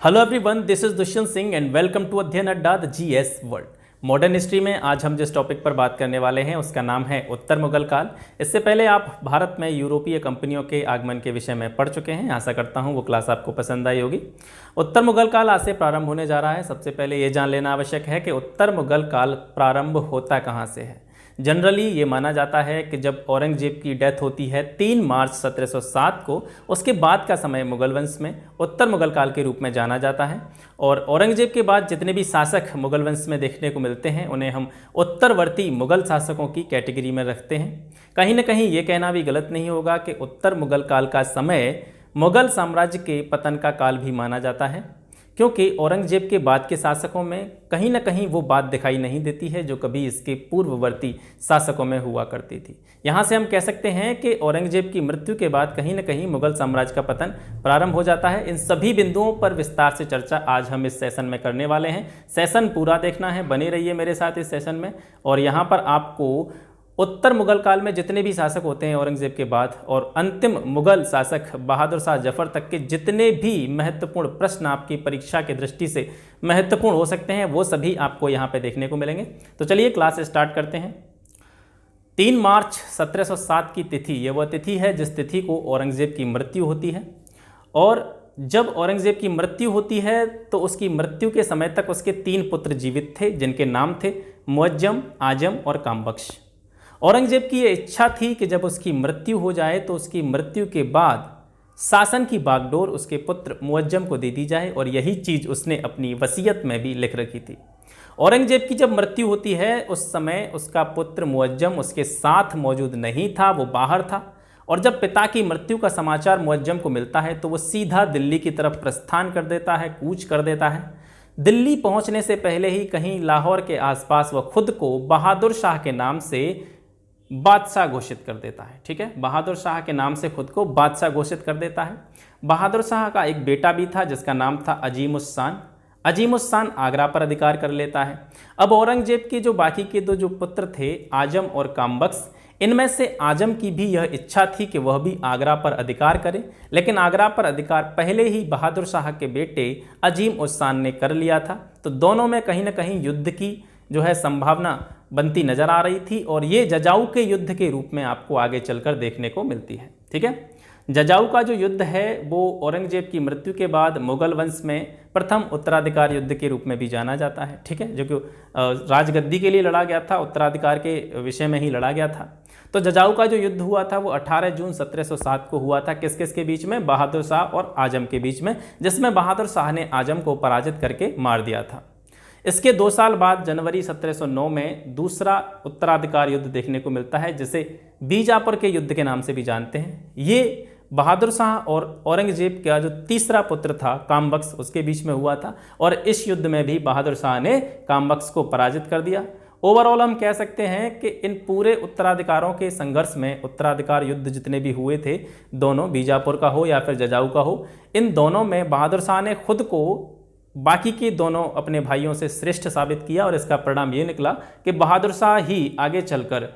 Hello everyone, this is Dushyant Singh and welcome to Adhyayan Adda the GS world. Modern history में आज हम जिस टॉपिक पर बात करने वाले हैं उसका नाम है उत्तर मुगल काल। इससे पहले आप भारत में यूरोपीय कंपनियों के आगमन के विषय में पढ़ चुके हैं। आशा करता हूं वो क्लास आपको पसंद आई होगी। उत्तर मुगल काल आज से प्रारंभ होने जा रहा है। सबसे पहले ये जान लेना आवश्यक है कि उत्तर मुगल काल प्रारंभ होता कहाँ से है। जनरली ये माना जाता है कि जब औरंगजेब की डेथ होती है 3 मार्च 1707 को, उसके बाद का समय मुगल वंश में उत्तर मुगल काल के रूप में जाना जाता है। और औरंगजेब के बाद जितने भी शासक मुगल वंश में देखने को मिलते हैं उन्हें हम उत्तरवर्ती मुगल शासकों की कैटेगरी में रखते हैं। कहीं ना कहीं ये कहना भी गलत नहीं होगा कि उत्तर मुगल काल का समय मुगल साम्राज्य के पतन का काल भी माना जाता है, क्योंकि औरंगजेब के बाद के शासकों में कहीं ना कहीं वो बात दिखाई नहीं देती है जो कभी इसके पूर्ववर्ती शासकों में हुआ करती थी। यहाँ से हम कह सकते हैं कि औरंगजेब की मृत्यु के बाद कहीं ना कहीं मुगल साम्राज्य का पतन प्रारंभ हो जाता है। इन सभी बिंदुओं पर विस्तार से चर्चा आज हम इस सेशन में करने वाले हैं। सेशन पूरा देखना है, बने रहिए मेरे साथ इस सेशन में। और यहाँ पर आपको उत्तर मुगल काल में जितने भी शासक होते हैं औरंगजेब के बाद और अंतिम मुगल शासक बहादुर शाह जफर तक के जितने भी महत्वपूर्ण प्रश्न आपकी परीक्षा की दृष्टि से महत्वपूर्ण हो सकते हैं वो सभी आपको यहाँ पे देखने को मिलेंगे। तो चलिए क्लास स्टार्ट करते हैं। 3 मार्च 1707 की तिथि, ये वह तिथि है जिस तिथि को औरंगजेब की मृत्यु होती है। और जब औरंगजेब की मृत्यु होती है तो उसकी मृत्यु के समय तक उसके 3 पुत्र जीवित थे, जिनके नाम थे मुअज्जम, आजम और कामबख्श। औरंगजेब की ये इच्छा थी कि जब उसकी मृत्यु हो जाए तो उसकी मृत्यु के बाद शासन की बागडोर उसके पुत्र मुअज्जम को दे दी जाए, और यही चीज़ उसने अपनी वसीयत में भी लिख रखी थी। औरंगजेब की जब मृत्यु होती है उस समय उसका पुत्र मुअज्जम उसके साथ मौजूद नहीं था, वो बाहर था। और जब पिता की मृत्यु का समाचार मुअज्जम को मिलता है तो वो सीधा दिल्ली की तरफ प्रस्थान कर देता है, कूच कर देता है। दिल्ली पहुंचने से पहले ही कहीं लाहौर के आसपास वह खुद को बहादुर शाह के नाम से बादशाह घोषित कर देता है। ठीक है, बहादुर शाह के नाम से खुद को बादशाह घोषित कर देता है। बहादुर शाह का एक बेटा भी था जिसका नाम था अजीम उस शान। अजीम उस शान आगरा पर अधिकार कर लेता है। अब औरंगजेब के जो बाकी के 2 जो पुत्र थे आजम और कामबख्श, इनमें से आजम की भी यह इच्छा थी कि वह भी आगरा पर अधिकार करे, लेकिन आगरा पर अधिकार पहले ही बहादुर शाह के बेटे अजीम उस शान ने कर लिया था। तो दोनों में कहीं ना कहीं युद्ध की जो है संभावना बनती नजर आ रही थी, और ये जजाऊ के युद्ध के रूप में आपको आगे चलकर देखने को मिलती है। ठीक है, जजाऊ का जो युद्ध है वो औरंगजेब की मृत्यु के बाद मुगल वंश में प्रथम उत्तराधिकार युद्ध के रूप में भी जाना जाता है। ठीक है, जो कि राजगद्दी के लिए लड़ा गया था, उत्तराधिकार के विषय में ही लड़ा गया था। तो जजाऊ का जो युद्ध हुआ था वो 18 जून 1707 को हुआ था। किस किस के बीच में? बहादुर शाह और आजम के बीच में, जिसमें बहादुर शाह ने आजम को पराजित करके मार दिया था। इसके 2 साल बाद जनवरी 1709 में दूसरा उत्तराधिकार युद्ध देखने को मिलता है, जिसे बीजापुर के युद्ध के नाम से भी जानते हैं। ये बहादुर शाह और औरंगजेब का जो तीसरा पुत्र था कामबख्श, उसके बीच में हुआ था, और इस युद्ध में भी बहादुर शाह ने कामबख्श को पराजित कर दिया। ओवरऑल हम कह सकते हैं कि इन पूरे उत्तराधिकारों के संघर्ष में उत्तराधिकार युद्ध जितने भी हुए थे, दोनों बीजापुर का हो या फिर जजाऊ का हो, इन दोनों में बहादुर शाह ने खुद को बाकी के दोनों अपने भाइयों से श्रेष्ठ साबित किया, और इसका परिणाम ये निकला कि बहादुर शाह ही आगे चलकर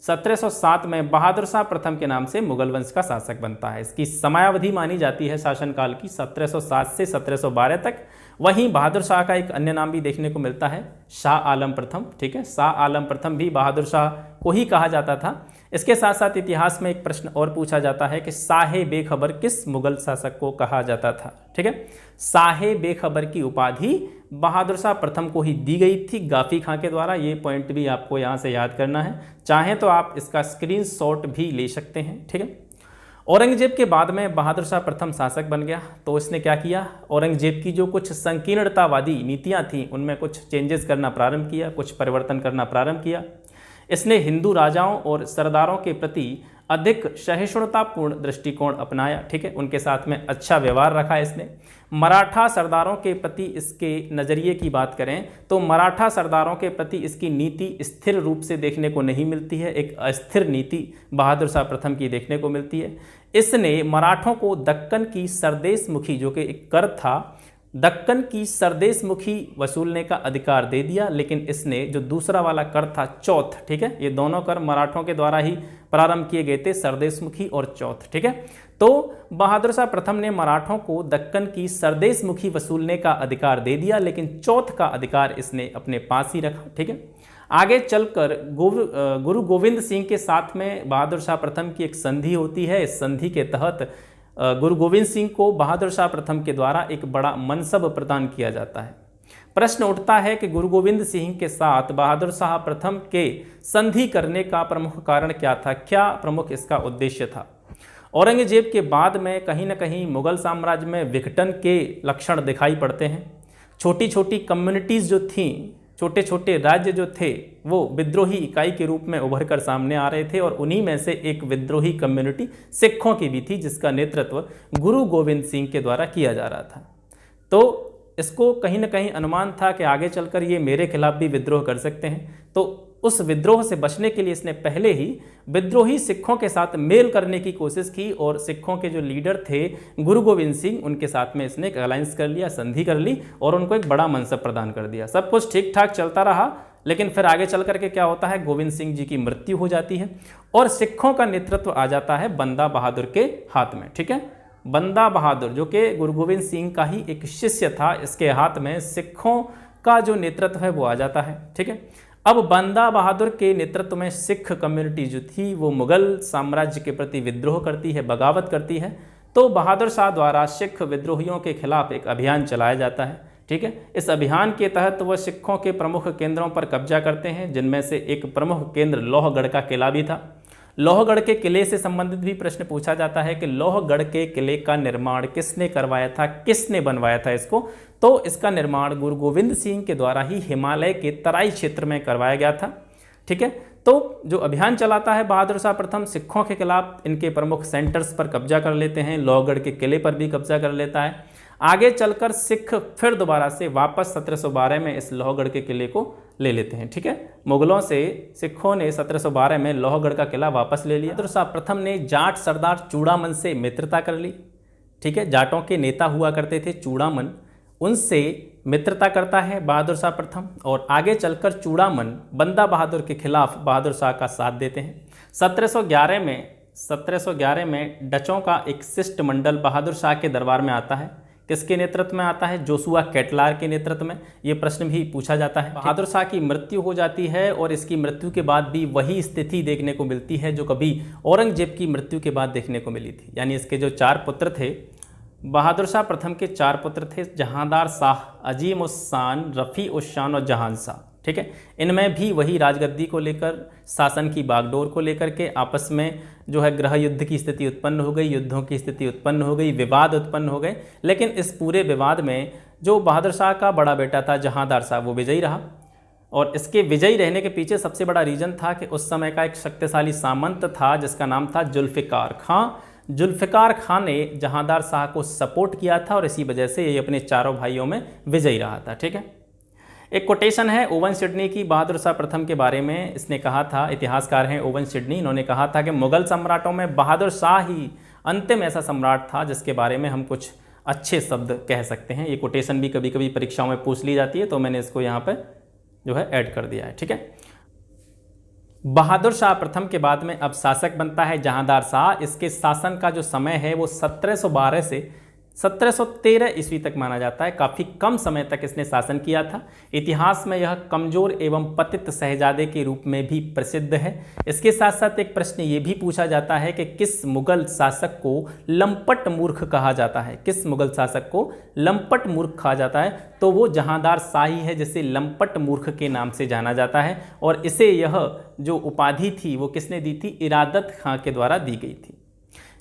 1707 में बहादुर शाह प्रथम के नाम से मुगल वंश का शासक बनता है। इसकी समयावधि मानी जाती है शासनकाल की 1707 से 1712 तक। वहीं बहादुर शाह का एक अन्य नाम भी देखने को मिलता है, शाह आलम प्रथम। ठीक है, शाह आलम प्रथम भी बहादुर शाह को ही कहा जाता था। इसके साथ साथ इतिहास में एक प्रश्न और पूछा जाता है कि साहे बेखबर किस मुगल शासक को कहा जाता था। ठीक है, साहे बेखबर की उपाधि बहादुर शाह प्रथम को ही दी गई थी गाफी खां के द्वारा। ये पॉइंट भी आपको यहाँ से याद करना है, चाहें तो आप इसका स्क्रीनशॉट भी ले सकते हैं। ठीक है, औरंगजेब के बाद में बहादुर शाह प्रथम शासक बन गया, तो इसने क्या किया? औरंगजेब की जो कुछ संकीर्णतावादी नीतियां थीं उनमें कुछ चेंजेस करना प्रारंभ किया, कुछ परिवर्तन करना प्रारंभ किया। इसने हिंदू राजाओं और सरदारों के प्रति अधिक सहिष्णुतापूर्ण दृष्टिकोण अपनाया। ठीक है, उनके साथ में अच्छा व्यवहार रखा इसने। मराठा सरदारों के प्रति इसके नज़रिए की बात करें तो मराठा सरदारों के प्रति इसकी नीति स्थिर रूप से देखने को नहीं मिलती है, एक अस्थिर नीति बहादुर शाह प्रथम की देखने को मिलती है। इसने मराठों को दक्कन की सरदेशमुखी, जो कि एक कर था, दक्कन की सरदेशमुखी वसूलने का अधिकार दे दिया, लेकिन इसने जो दूसरा वाला कर था चौथ, ठीक है, ये दोनों कर मराठों के द्वारा ही प्रारंभ किए गए थे, सरदेशमुखी और चौथ। ठीक है, तो बहादुर शाह प्रथम ने मराठों को दक्कन की सरदेश मुखी वसूलने का अधिकार दे दिया, लेकिन चौथ का अधिकार इसने अपने पास ही रखा। ठीक है, आगे चलकर गुरु गोविंद सिंह के साथ में बहादुर शाह प्रथम की एक संधि होती है। इस संधि के तहत गुरु गोविंद सिंह को बहादुर शाह प्रथम के द्वारा एक बड़ा मनसब प्रदान किया जाता है। प्रश्न उठता है कि गुरु गोविंद सिंह के साथ बहादुर शाह प्रथम के संधि करने का प्रमुख कारण क्या था, क्या प्रमुख इसका उद्देश्य था। औरंगजेब के बाद में कहीं न कहीं मुगल साम्राज्य में विघटन के लक्षण दिखाई पड़ते हैं। छोटी छोटी कम्युनिटीज़ जो थीं, छोटे छोटे राज्य जो थे, वो विद्रोही इकाई के रूप में उभर कर सामने आ रहे थे, और उन्हीं में से एक विद्रोही कम्युनिटी सिखों की भी थी, जिसका नेतृत्व गुरु गोविंद सिंह के द्वारा किया जा रहा था। तो इसको कहीं ना कहीं अनुमान था कि आगे चलकर ये मेरे खिलाफ भी विद्रोह कर सकते हैं, तो उस विद्रोह से बचने के लिए इसने पहले ही विद्रोही सिखों के साथ मेल करने की कोशिश की, और सिखों के जो लीडर थे गुरु गोविंद सिंह, उनके साथ में इसने एक अलायंस कर लिया, संधि कर ली, और उनको एक बड़ा मनसब प्रदान कर दिया। सब कुछ ठीक ठाक चलता रहा, लेकिन फिर आगे चल करके क्या होता है, गोविंद सिंह जी की मृत्यु हो जाती है और सिखों का नेतृत्व आ जाता है बंदा बहादुर के हाथ में। ठीक है, बंदा बहादुर जो कि गुरु गोविंद सिंह का ही एक शिष्य था, इसके हाथ में सिखों का जो नेतृत्व है वो आ जाता है। ठीक है, अब बंदा बहादुर के नेतृत्व में सिख कम्युनिटी जो थी वो मुगल साम्राज्य के प्रति विद्रोह करती है, बगावत करती है। तो बहादुर शाह द्वारा सिख विद्रोहियों के खिलाफ एक अभियान चलाया जाता है। ठीक है, इस अभियान के तहत वह सिखों के प्रमुख केंद्रों पर कब्जा करते हैं, जिनमें से एक प्रमुख केंद्र लोहगढ़ का किला भी था। लोहगढ़ के किले से संबंधित भी प्रश्न पूछा जाता है कि लोहगढ़ के किले का निर्माण किसने करवाया था, किसने बनवाया था इसको। तो इसका निर्माण गुरु गोविंद सिंह के द्वारा ही हिमालय के तराई क्षेत्र में करवाया गया था। ठीक है, तो जो अभियान चलाता है बहादुर शाह प्रथम, सिखों के खिलाफ इनके प्रमुख सेंटर्स पर कब्जा कर लेते हैं, लोहगढ़ के किले पर भी कब्जा कर लेता है। आगे चलकर सिख फिर दोबारा से वापस 1712 में इस लोहगढ़ के किले को ले लेते हैं। ठीक है, मुगलों से सिखों ने 1712 में लोहगढ़ का किला वापस ले लिया। बहादुर शाह प्रथम ने जाट सरदार चूड़ामन से मित्रता कर ली। ठीक है, जाटों के नेता हुआ करते थे चूड़ामन, उनसे मित्रता करता है बहादुर शाह प्रथम, और आगे चलकर चूड़ामन बंदा बहादुर के खिलाफ बहादुर शाह का साथ देते हैं। 1711 में डचों का एक शिष्टमंडल बहादुर शाह के दरबार में आता है। किसके नेतृत्व में आता है, जोशुआ कैटलार के नेतृत्व में। ये प्रश्न भी पूछा जाता है। बहादुर शाह की मृत्यु हो जाती है, और इसकी मृत्यु के बाद भी वही स्थिति देखने को मिलती है जो कभी औरंगजेब की मृत्यु के बाद देखने को मिली थी। यानी इसके जो 4 पुत्र थे, बहादुर शाह प्रथम के 4 पुत्र थे, जहांदार शाह, अजीम उस शान, रफ़ी उस शान और जहान शाह। ठीक है, इनमें भी वही राजगद्दी को लेकर, शासन की बागडोर को लेकर के आपस में जो है गृह युद्ध की स्थिति उत्पन्न हो गई, युद्धों की स्थिति उत्पन्न हो गई, विवाद उत्पन्न हो गए। लेकिन इस पूरे विवाद में जो बहादुर शाह का बड़ा बेटा था जहांदार शाह, वो विजयी रहा, और इसके विजयी रहने के पीछे सबसे बड़ा रीज़न था कि उस समय का एक शक्तिशाली सामंत था जिसका नाम था जुल्फ़िकार खां। जुल्फ़िकार खां ने जहांदार शाह को सपोर्ट किया था, और इसी वजह से ये अपने चारों भाइयों में विजयी रहा था। ठीक है, एक कोटेशन है ओवन सिडनी की बहादुर शाह प्रथम के बारे में। इसने कहा था, इतिहासकार हैं ओवन सिडनी, इन्होंने कहा था कि मुगल सम्राटों में बहादुर शाह ही अंतिम ऐसा सम्राट था जिसके बारे में हम कुछ अच्छे शब्द कह सकते हैं। ये कोटेशन भी कभी कभी परीक्षाओं में पूछ ली जाती है, तो मैंने इसको यहाँ पर जो है ऐड कर दिया है। ठीक है, बहादुर शाह प्रथम के बाद में अब शासक बनता है जहांदार शाह। इसके शासन का जो समय है वो 1712 से 1713 ईस्वी तक माना जाता है। काफ़ी कम समय तक इसने शासन किया था। इतिहास में यह कमज़ोर एवं पतित शहजादे के रूप में भी प्रसिद्ध है। इसके साथ साथ एक प्रश्न ये भी पूछा जाता है कि किस मुगल शासक को लंपट मूर्ख कहा जाता है, किस मुगल शासक को लंपट मूर्ख कहा जाता है, तो वो जहांदार शाह ही है जिसे लंपट मूर्ख के नाम से जाना जाता है। और इसे यह जो उपाधि थी वो किसने दी थी, इरादत खां के द्वारा दी गई थी।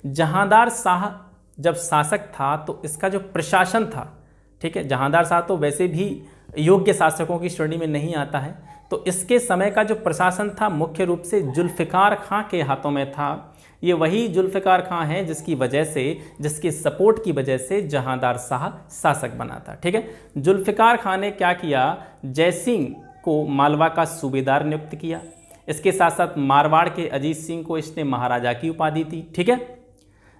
जहांदार शाह जब शासक था तो इसका जो प्रशासन था, ठीक है, जहांदार शाह तो वैसे भी योग्य शासकों की श्रेणी में नहीं आता है, तो इसके समय का जो प्रशासन था मुख्य रूप से जुल्फ़िकार खां के हाथों में था। ये वही जुल्फ़िकार खां है जिसकी वजह से, जिसके सपोर्ट की वजह से जहांदार शाह शासक बना था। ठीक है, जुल्फ़िकार खां ने क्या किया, जयसिंह को मालवा का सूबेदार नियुक्त किया। इसके साथ साथ मारवाड़ के अजीत सिंह को इसने महाराजा की उपाधि दी। ठीक है,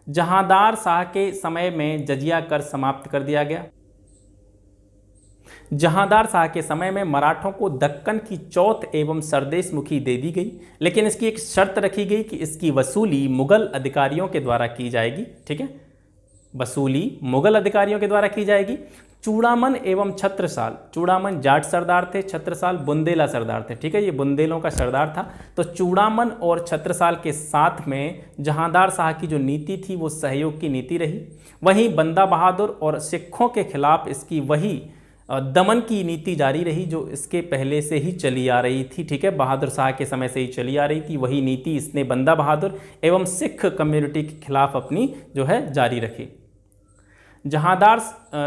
जहांदार शाह के समय में जजिया कर समाप्त कर दिया गया। जहांदार शाह के समय में मराठों को दक्कन की चौथ एवं सरदेश मुखी दे दी गई, लेकिन इसकी एक शर्त रखी गई कि इसकी वसूली मुगल अधिकारियों के द्वारा की जाएगी। ठीक है, वसूली मुगल अधिकारियों के द्वारा की जाएगी। चूड़ामन एवं छत्रसाल, चूड़ामन जाट सरदार थे, छत्रसाल बुंदेला सरदार थे। ठीक है, ये बुंदेलों का सरदार था। तो चूड़ामन और छत्रसाल के साथ में जहांदार शाह की जो नीति थी वो सहयोग की नीति रही। वहीं बंदा बहादुर और सिखों के खिलाफ इसकी वही दमन की नीति जारी रही जो इसके पहले से ही चली आ रही थी। ठीक है, बहादुर शाह के समय से ही चली आ रही थी, वही नीति इसने बंदा बहादुर एवं सिख कम्युनिटी के खिलाफ अपनी जो है जारी रखी। जहांदार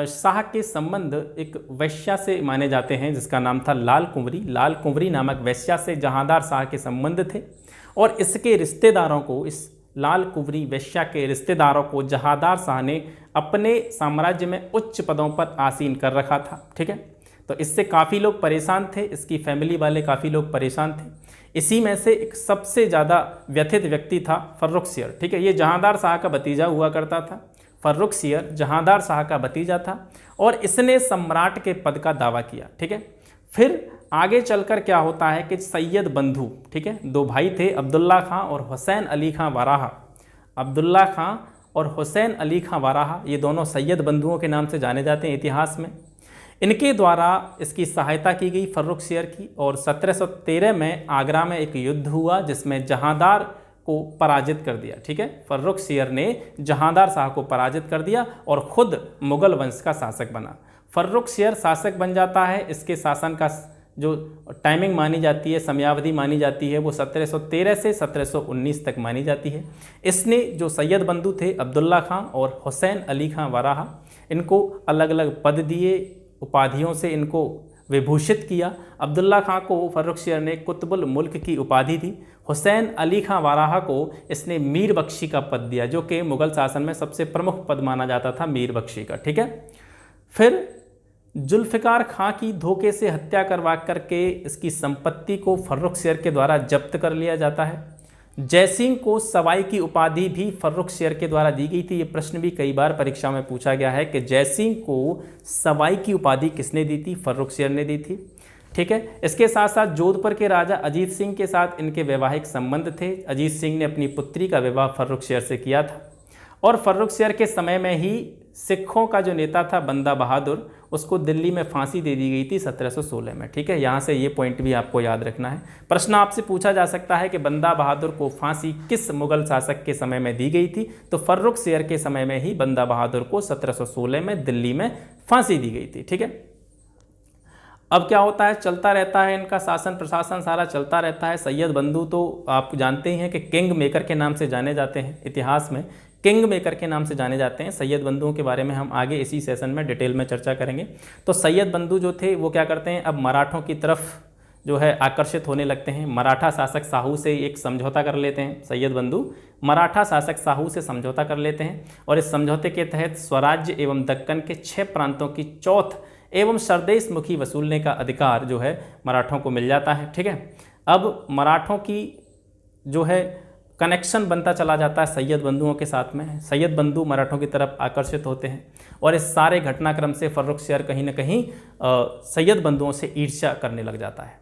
शाह के संबंध एक वैश्या से माने जाते हैं जिसका नाम था लाल कुंवरी। लाल कुंवरी नामक वैश्या से जहांदार शाह के संबंध थे और इसके रिश्तेदारों को, इस लाल कुंवरी वैश्या के रिश्तेदारों को जहांदार शाह ने अपने साम्राज्य में उच्च पदों पर आसीन कर रखा था। ठीक है, तो इससे काफ़ी लोग परेशान थे, इसकी फैमिली वाले काफ़ी लोग परेशान थे। इसी में से एक सबसे ज़्यादा व्यथित व्यक्ति था फर्रुखसियर। ठीक है, ये जहांदार शाह का भतीजा हुआ करता था। फर्रुखसियर जहांदार शाह का भतीजा था और इसने सम्राट के पद का दावा किया। ठीक है, फिर आगे चलकर क्या होता है कि सैयद बंधु, ठीक है, दो भाई थे, अब्दुल्ला खां और हुसैन अली खां वाराहा। अब्दुल्ला खां और हुसैन अली खां वाराहा ये दोनों सैयद बंधुओं के नाम से जाने जाते हैं इतिहास में। इनके द्वारा इसकी सहायता की गई फर्रुखसियर की और 1713 में आगरा में एक युद्ध हुआ जिसमें जहांदार को पराजित कर दिया। ठीक है, फर्रुखसियर ने जहांदार शाह को पराजित कर दिया और खुद मुगल वंश का शासक बना। फर्रुखसियर शासक बन जाता है। इसके शासन का जो टाइमिंग मानी जाती है, समयावधि मानी जाती है, वो 1713 से 1719 तक मानी जाती है। इसने जो सैयद बंधु थे अब्दुल्ला खां और हुसैन अली खां वाराहा, इनको अलग अलग पद दिए, उपाधियों से इनको विभूषित किया। अब्दुल्ला खां को फर्रुखसियर ने कुतुबुल मुल्क की उपाधि दी। हुसैन अली खां वाराहा को इसने मीर बख्शी का पद दिया जो कि मुगल शासन में सबसे प्रमुख पद माना जाता था, मीर बख्शी का। ठीक है, फिर जुल्फ़िकार खां की धोखे से हत्या करवा करके इसकी संपत्ति को फर्रुखसियर के द्वारा जब्त कर लिया जाता है। जयसिंह को सवाई की उपाधि भी फर्रुखसियर के द्वारा दी गई थी। ये प्रश्न भी कई बार परीक्षा में पूछा गया है कि जयसिंह को सवाई की उपाधि किसने दी थी? फर्रुखसियर ने दी थी। ठीक है, इसके साथ साथ जोधपुर के राजा अजीत सिंह के साथ इनके वैवाहिक संबंध थे। अजीत सिंह ने अपनी पुत्री का विवाह फर्रुखसियर से किया था और फर्रुखसियर के समय में ही सिखों का जो नेता था बंदा बहादुर, उसको दिल्ली में फांसी दे दी गई थी 1716 में। ठीक है, यहाँ से ये पॉइंट भी आपको याद रखना है। प्रश्न आपसे पूछा जा सकता है कि बंदा बहादुर को फांसी किस मुगल शासक के समय में दी गई थी? तो फर्रुखसियर के समय में ही बंदा बहादुर को 1716 में दिल्ली में फांसी दी गई थी। ठीक है, अब क्या होता है, चलता रहता है इनका शासन प्रशासन सारा चलता रहता है। सैयद बंधु तो आप जानते ही हैं कि किंग मेकर के नाम से जाने जाते हैं, इतिहास में किंग मेकर के नाम से जाने जाते हैं। सैयद बंधुओं के बारे में हम आगे इसी सेशन में डिटेल में चर्चा करेंगे। तो सैयद बंधु जो थे वो क्या करते हैं, अब मराठों की तरफ जो है आकर्षित होने लगते हैं। मराठा शासक साहू से एक समझौता कर लेते हैं। सैयद बंधु मराठा शासक साहू से समझौता कर लेते हैं और इस समझौते के तहत स्वराज्य एवं दक्कन के 6 प्रांतों की चौथ एवं सरदेश मुखी वसूलने का अधिकार जो है मराठों को मिल जाता है। ठीक है, अब मराठों की जो है कनेक्शन बनता चला जाता है सैयद बंधुओं के साथ में। सैयद बंधु मराठों की तरफ आकर्षित होते हैं और इस सारे घटनाक्रम से फर्रुखसियर कहीं ना कहीं सैयद बंधुओं से ईर्ष्या करने लग जाता है।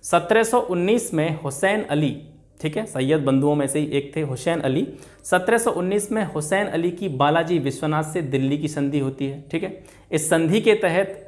1719 में हुसैन अली, ठीक है, सैयद बंधुओं में से ही एक थे हुसैन अली। 1719 में हुसैन अली की बालाजी विश्वनाथ से दिल्ली की संधि होती है। ठीक है, इस संधि के तहत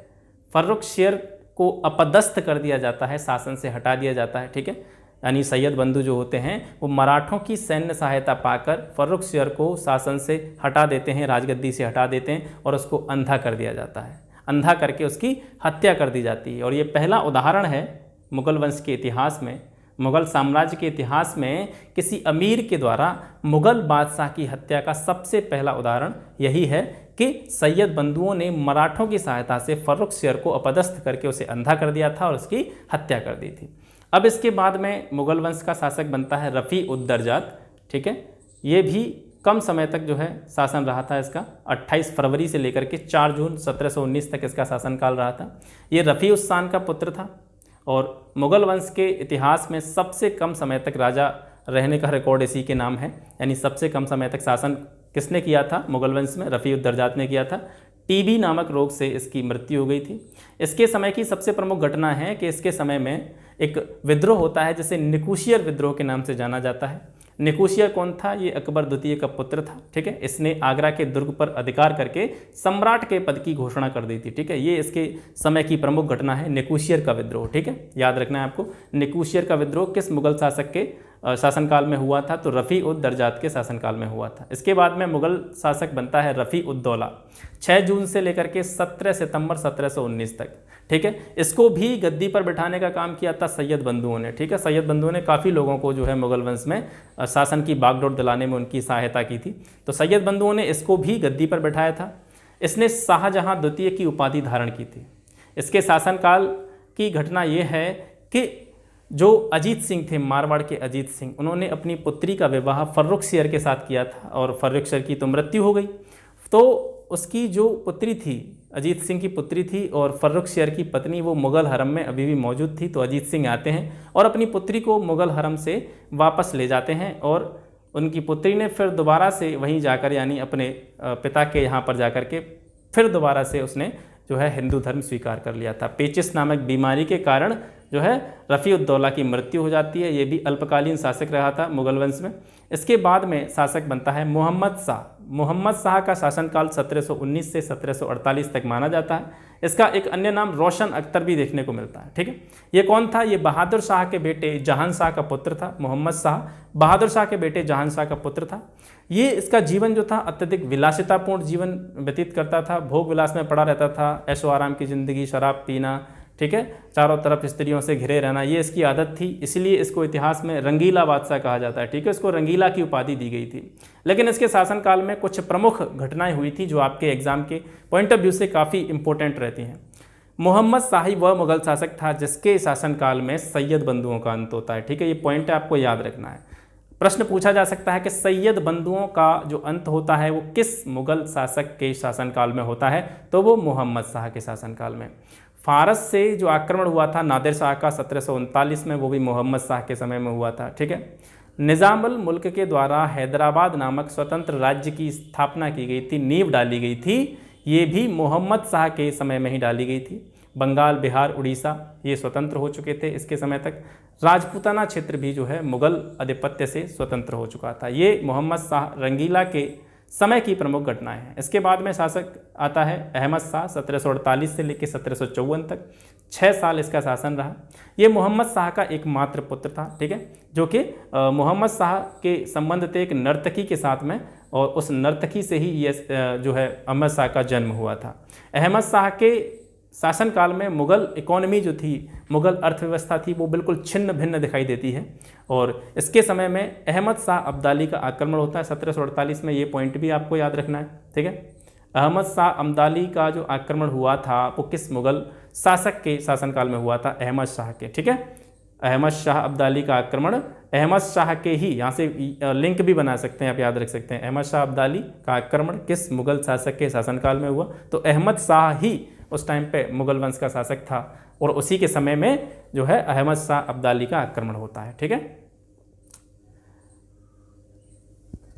फर्रुखसियर को अपदस्थ कर दिया जाता है, शासन से हटा दिया जाता है। ठीक है, यानी सैयद बंधु जो होते हैं वो मराठों की सैन्य सहायता पाकर फर्रुखसियर को शासन से हटा देते हैं, राजगद्दी से हटा देते हैं और उसको अंधा कर दिया जाता है। अंधा करके उसकी हत्या कर दी जाती है और ये पहला उदाहरण है मुगल वंश के इतिहास में, मुगल साम्राज्य के इतिहास में किसी अमीर के द्वारा मुगल बादशाह की हत्या का सबसे पहला उदाहरण यही है कि सैयद बंधुओं ने मराठों की सहायता से फर्रुखसियर को अपदस्थ करके उसे अंधा कर दिया था और उसकी हत्या कर दी थी। अब इसके बाद में मुगल वंश का शासक बनता है रफ़ी-उद-दरजात। ठीक है, ये भी कम समय तक जो है शासन रहा था इसका, 28 फरवरी से लेकर के 4 जून 1719 तक इसका शासनकाल रहा था। ये रफ़ी-उद-शान का पुत्र था और मुगल वंश के इतिहास में सबसे कम समय तक राजा रहने का रिकॉर्ड इसी के नाम है। यानी सबसे कम समय तक शासन किसने किया था मुगल वंश में? रफ़ी-उद-दरजात ने किया था। टीबी नामक रोग से इसकी मृत्यु हो गई थी। इसके समय की सबसे प्रमुख घटना है कि इसके समय में एक विद्रोह होता है जिसे निकुशियर विद्रोह के नाम से जाना जाता है। निकुशियर कौन था? ये अकबर द्वितीय का पुत्र था, ठीक है। इसने आगरा के दुर्ग पर अधिकार करके सम्राट के पद की घोषणा कर दी थी, ठीक है। ये इसके समय की प्रमुख घटना है, निकुशियर का विद्रोह, ठीक है। याद रखना है आपको। निकुशियर का विद्रोह किस मुगल शासक के शासनकाल में हुआ था? तो रफ़ी उद दरजात के शासनकाल में हुआ था। इसके बाद में मुगल शासक बनता है रफ़ी उद दौला, 6 जून से लेकर के 17 सितंबर 1719 तक, ठीक है। इसको भी गद्दी पर बिठाने का काम किया था सैयद बंधुओं ने, ठीक है। सैयद बंधुओं ने काफ़ी लोगों को जो है मुगल वंश में शासन की बागडोर दिलाने में उनकी सहायता की थी। तो सैयद बंधुओं ने इसको भी गद्दी पर बिठाया था। इसने शाहजहां द्वितीय की उपाधि धारण की थी। इसके शासनकाल की घटना यह है कि जो अजीत सिंह थे, मारवाड़ के अजीत सिंह, उन्होंने अपनी पुत्री का विवाह फर्रुखसियर के साथ किया था और फर्रुखसियर की तो मृत्यु हो गई। तो उसकी जो पुत्री थी, अजीत सिंह की पुत्री थी और फर्रुखसियर की पत्नी, वो मुग़ल हरम में अभी भी मौजूद थी। तो अजीत सिंह आते हैं और अपनी पुत्री को मुग़ल हरम से वापस ले जाते हैं और उनकी पुत्री ने फिर दोबारा से वहीं जाकर, यानी अपने पिता के यहाँ पर जाकर के फिर दोबारा से उसने जो है हिंदू धर्म स्वीकार कर लिया था। पेचिस नामक बीमारी के कारण जो है रफ़ी उद दौला की मृत्यु हो जाती है। ये भी अल्पकालीन शासक रहा था मुगल वंश में। इसके बाद में शासक बनता है मोहम्मद शाह। मोहम्मद शाह का शासनकाल 1719 से 1748 तक माना जाता है। इसका एक अन्य नाम रोशन अख्तर भी देखने को मिलता है, ठीक है। ये कौन था? ये बहादुर शाह के बेटे जहान शाह का पुत्र था। मोहम्मद शाह बहादुर शाह के बेटे जहान शाह का पुत्र था। ये इसका जीवन जो था अत्यधिक विलासितापूर्ण जीवन व्यतीत करता था, भोग विलास में पड़ा रहता था, ऐशो आराम की ज़िंदगी, शराब पीना, ठीक है, चारों तरफ स्त्रियों से घिरे रहना, ये इसकी आदत थी। इसलिए इसको इतिहास में रंगीला बादशाह कहा जाता है, ठीक है। इसको रंगीला की उपाधि दी गई थी। लेकिन इसके शासनकाल में कुछ प्रमुख घटनाएं हुई थी जो आपके एग्जाम के पॉइंट ऑफ व्यू से काफ़ी इंपॉर्टेंट रहती हैं। मोहम्मद शाही वह मुगल शासक था जिसके शासनकाल में सैयद बंधुओं का अंत होता है, ठीक है। ये पॉइंट आपको याद रखना है। प्रश्न पूछा जा सकता है कि सैयद बंधुओं का जो अंत होता है वो किस मुगल शासक के शासनकाल में होता है? तो वो मोहम्मद शाह के शासनकाल में। फारस से जो आक्रमण हुआ था नादिर शाह का 1739 में, वो भी मोहम्मद शाह के समय में हुआ था, ठीक है। निज़ामुल मुल्क के द्वारा हैदराबाद नामक स्वतंत्र राज्य की स्थापना की गई थी, नींव डाली गई थी, ये भी मोहम्मद शाह के समय में ही डाली गई थी। बंगाल, बिहार, उड़ीसा ये स्वतंत्र हो चुके थे इसके समय तक। राजपूताना क्षेत्र भी जो है मुगल आधिपत्य से स्वतंत्र हो चुका था। ये मोहम्मद शाह रंगीला के समय की प्रमुख घटनाएं हैं। इसके बाद में शासक आता है अहमद शाह, 1748 से लेकर 1754 तक, 6 साल इसका शासन रहा। ये मोहम्मद शाह का एकमात्र पुत्र था, ठीक है, जो कि मोहम्मद शाह के संबंध थे एक नर्तकी के साथ में, और उस नर्तकी से ही ये जो है अहमद शाह का जन्म हुआ था। अहमद शाह के शासनकाल में मुग़ल इकोनॉमी जो थी, मुग़ल अर्थव्यवस्था थी, वो बिल्कुल छिन्न भिन्न दिखाई देती है। और इसके समय में अहमद शाह अब्दाली का आक्रमण होता है 1748 में, ये पॉइंट भी आपको याद रखना है, ठीक है। अहमद शाह अब्दाली का जो आक्रमण हुआ था वो किस मुग़ल शासक के शासनकाल में हुआ था? अहमद शाह के, ठीक है। अहमद शाह अब्दाली का आक्रमण अहमद शाह के ही, यहाँ से लिंक भी बना सकते हैं, आप याद रख सकते हैं। अहमद शाह अब्दाली का आक्रमण किस मुग़ल शासक के शासनकाल में हुआ? तो अहमद शाह ही उस टाइम पे मुग़ल वंश का शासक था और उसी के समय में जो है अहमद शाह अब्दाली का आक्रमण होता है, ठीक है।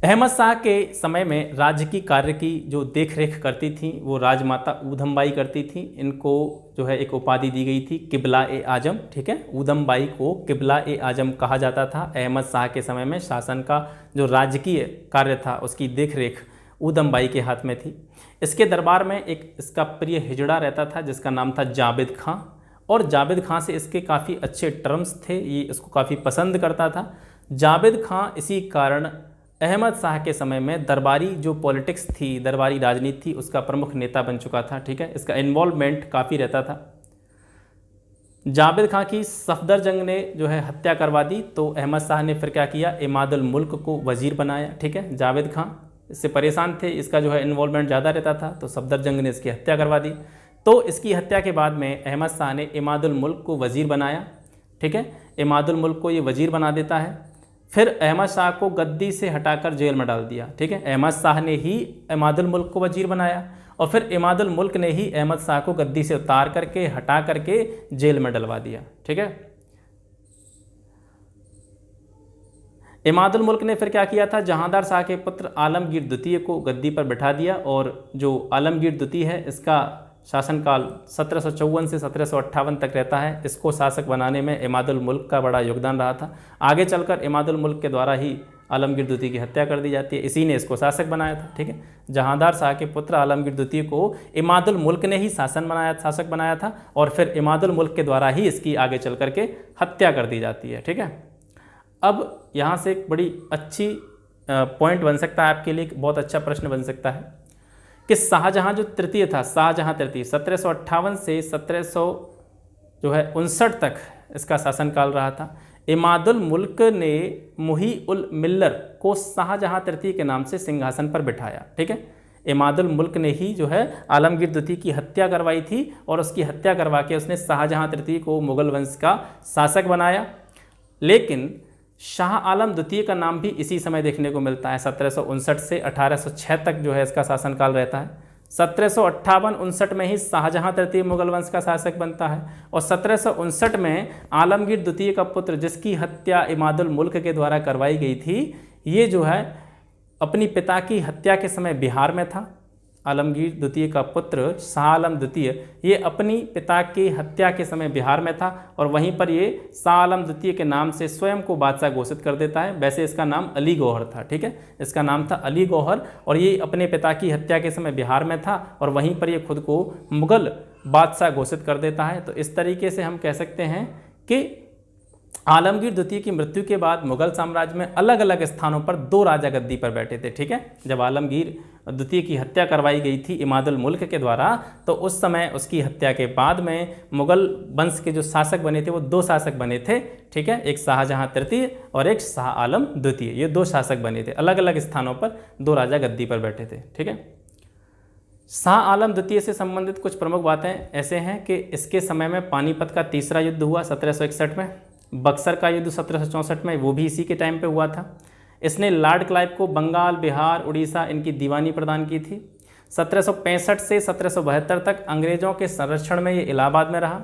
अहमद शाह के समय में राज्य की कार्य की जो देख रेख करती थी वो राजमाता ऊधम बाई करती थी। इनको जो है एक उपाधि दी गई थी किबला ए आजम, ठीक है। ऊधम बाई को किबला ए आजम कहा जाता था। अहमद शाह के समय में शासन का जो राजकीय कार्य था उसकी देख रेख ऊधम बाई के हाथ में थी। इसके दरबार में एक इसका प्रिय हिजड़ा रहता था जिसका नाम था जाबिद खां, और जाबिद खां से इसके काफ़ी अच्छे टर्म्स थे, ये इसको काफ़ी पसंद करता था। जाबिद खां इसी कारण अहमद शाह के समय में दरबारी जो पॉलिटिक्स थी, दरबारी राजनीति थी, उसका प्रमुख नेता बन चुका था, ठीक है। इसका इन्वॉल्वमेंट काफ़ी रहता था। जाबिद खां की सफदर जंग ने जो है हत्या करवा दी, तो अहमद शाह ने फिर क्या किया? इमादुल मुल्क को वजीर बनाया, ठीक है। जाबिद खां इससे परेशान थे, इसका जो है इन्वॉल्वमेंट ज़्यादा रहता था, तो सफदर जंग ने इसकी हत्या करवा दी। तो इसकी हत्या के बाद में अहमद शाह ने इमादुल मुल्क को वज़ीर बनाया, ठीक है। इमादुल मुल्क को ये वज़ीर बना देता है। फिर अहमद शाह को गद्दी से हटाकर जेल में डाल दिया, ठीक है। अहमद शाह ने ही इमादुल मुल्क को वज़ीर बनाया और फिर इमादुल मुल्क ने ही अहमद शाह को गद्दी से उतार करके हटा करके जेल में डलवा दिया, ठीक है। इमादुल मुल्क ने फिर क्या किया था, जहांदार शाह के पुत्र आलमगीर द्वितीय को गद्दी पर बिठा दिया और जो आलमगीर द्वितीय है इसका शासनकाल 1754 से 1758 तक रहता है। इसको शासक बनाने में इमादुल मुल्क का बड़ा योगदान रहा था। आगे चलकर इमादुल मुल्क के द्वारा ही आलमगीर द्वितीय की हत्या कर दी जाती है, इसी ने इसको शासक बनाया था। ठीक है, जहांदार शाह के पुत्र आलमगीर द्वितीय को इमादुल मुल्क ने ही शासक बनाया था और फिर इमादुल मुल्क के द्वारा ही इसकी आगे चल कर के हत्या कर दी जाती है। ठीक है, अब यहाँ से एक बड़ी अच्छी पॉइंट बन सकता है आपके लिए, एक बहुत अच्छा प्रश्न बन सकता है कि शाहजहां जो तृतीय था, शाहजहां तृतीय 1758 से 1759 तक इसका शासनकाल रहा था। इमादुल मुल्क ने मुही उल मिल्लर को शाहजहां तृतीय के नाम से सिंहासन पर बिठाया। ठीक है, इमादुल मुल्क ने ही जो है आलमगीर द्वितीय की हत्या करवाई थी और उसकी हत्या करवा के उसने शाहजहां तृतीय को मुगल वंश का शासक बनाया। लेकिन शाह आलम द्वितीय का नाम भी इसी समय देखने को मिलता है, 1759 से 1806 तक जो है इसका शासनकाल रहता है। 1758-59 में ही शाहजहां तृतीय मुगल वंश का शासक बनता है और 1759 में आलमगीर द्वितीय का पुत्र जिसकी हत्या इमादुल मुल्क के द्वारा करवाई गई थी, ये जो है अपनी पिता की हत्या के समय बिहार में था। आलमगीर द्वितीय का पुत्र शाह आलम द्वितीय ये अपनी पिता की हत्या के समय बिहार में था और वहीं पर ये शाह आलम द्वितीय के नाम से स्वयं को बादशाह घोषित कर देता है। वैसे इसका नाम अली गौहर था। ठीक है, इसका नाम था अली गौहर और ये अपने पिता की हत्या के समय बिहार में था और वहीं पर ये खुद को मुगल बादशाह घोषित कर देता है। तो इस तरीके से हम कह सकते हैं कि आलमगीर द्वितीय की मृत्यु के बाद मुगल साम्राज्य में अलग अलग स्थानों पर 2 राजा गद्दी पर बैठे थे। ठीक है, जब आलमगीर द्वितीय की हत्या करवाई गई थी इमादुल मुल्क के द्वारा, तो उस समय उसकी हत्या के बाद में मुगल वंश के जो शासक बने थे वो 2 शासक बने थे। ठीक है, एक शाहजहां तृतीय और एक शाह आलम द्वितीय, ये 2 शासक बने थे। अलग अलग स्थानों पर 2 राजा गद्दी पर बैठे थे। ठीक है, शाह आलम द्वितीय से संबंधित कुछ प्रमुख बातें ऐसे हैं कि इसके समय में पानीपत का तीसरा युद्ध हुआ 1761 में, बक्सर का युद्ध 1764 में, वो भी इसी के टाइम पे हुआ था। इसने लॉर्ड क्लाइव को बंगाल, बिहार, उड़ीसा इनकी दीवानी प्रदान की थी। 1765 से 1772 तक अंग्रेज़ों के संरक्षण में ये इलाहाबाद में रहा।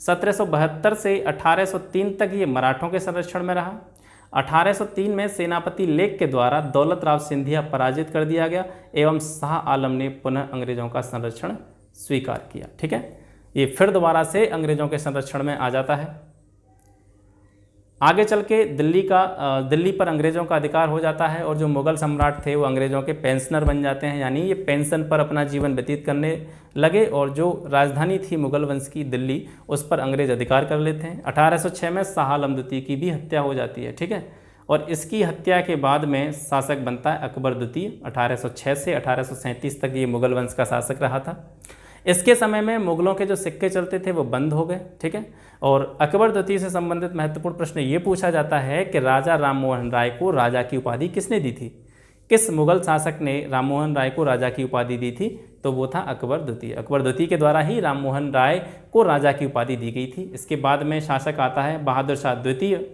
1772 से 1803 तक ये मराठों के संरक्षण में रहा। 1803 में सेनापति लेक के द्वारा दौलत राव सिंधिया पराजित कर दिया गया एवं शाह आलम ने पुनः अंग्रेज़ों का संरक्षण स्वीकार किया। ठीक है, ये फिर दोबारा से अंग्रेज़ों के संरक्षण में आ जाता है। आगे चल के दिल्ली पर अंग्रेज़ों का अधिकार हो जाता है और जो मुग़ल सम्राट थे वो अंग्रेज़ों के पेंशनर बन जाते हैं, यानी ये पेंशन पर अपना जीवन व्यतीत करने लगे और जो राजधानी थी मुग़ल वंश की दिल्ली, उस पर अंग्रेज़ अधिकार कर लेते हैं। 1806 में शाह आलम द्वितीय की भी हत्या हो जाती है। ठीक है, और इसकी हत्या के बाद में शासक बनता है अकबर द्वितीय। 1806 से 1837 तक ये मुग़ल वंश का शासक रहा था। इसके समय में मुग़लों के जो सिक्के चलते थे वो बंद हो गए। ठीक है, और अकबर द्वितीय से संबंधित महत्वपूर्ण प्रश्न ये पूछा जाता है कि राजा राममोहन राय को राजा की उपाधि किसने दी थी? किस मुग़ल शासक ने राममोहन राय को राजा की उपाधि दी थी? तो वो था अकबर द्वितीय। अकबर द्वितीय के द्वारा ही राममोहन राय को राजा की उपाधि दी गई थी। इसके बाद में शासक आता है बहादुर शाह द्वितीय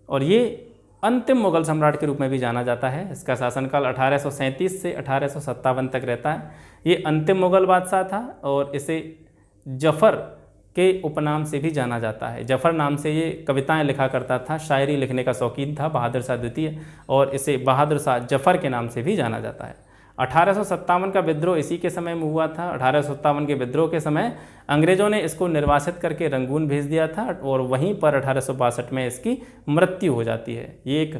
और ये अंतिम मुग़ल सम्राट के रूप में भी जाना जाता है। इसका शासनकाल 1837 से 1857 तक रहता है। ये अंतिम मुग़ल बादशाह था और इसे जफ़र के उपनाम से भी जाना जाता है। जफ़र नाम से ये कविताएं लिखा करता था, शायरी लिखने का शौकीन था बहादुर शाह द्वितीय और इसे बहादुर शाह जफ़र के नाम से भी जाना जाता है। 1857 का विद्रोह इसी के समय में हुआ था। 1857 के विद्रोह के समय अंग्रेज़ों ने इसको निर्वासित करके रंगून भेज दिया था और वहीं पर 1862 में इसकी मृत्यु हो जाती है। ये एक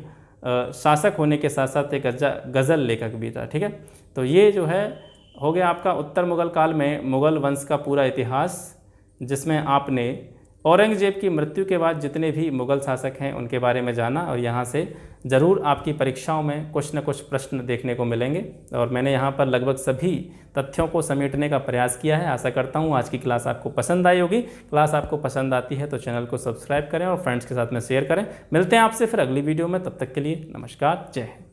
शासक होने के साथ साथ एक गज़ल लेखक भी था। ठीक है, तो ये जो है हो गया आपका उत्तर मुग़ल काल में मुग़ल वंश का पूरा इतिहास, जिसमें आपने औरंगज़ेब की मृत्यु के बाद जितने भी मुग़ल शासक हैं उनके बारे में जाना और यहाँ से ज़रूर आपकी परीक्षाओं में कुछ न कुछ प्रश्न देखने को मिलेंगे और मैंने यहाँ पर लगभग सभी तथ्यों को समेटने का प्रयास किया है। आशा करता हूँ आज की क्लास आपको पसंद आई होगी। क्लास आपको पसंद आती है तो चैनल को सब्सक्राइब करें और फ्रेंड्स के साथ में शेयर करें। मिलते हैं आपसे फिर अगली वीडियो में, तब तक के लिए नमस्कार, जय हिंद।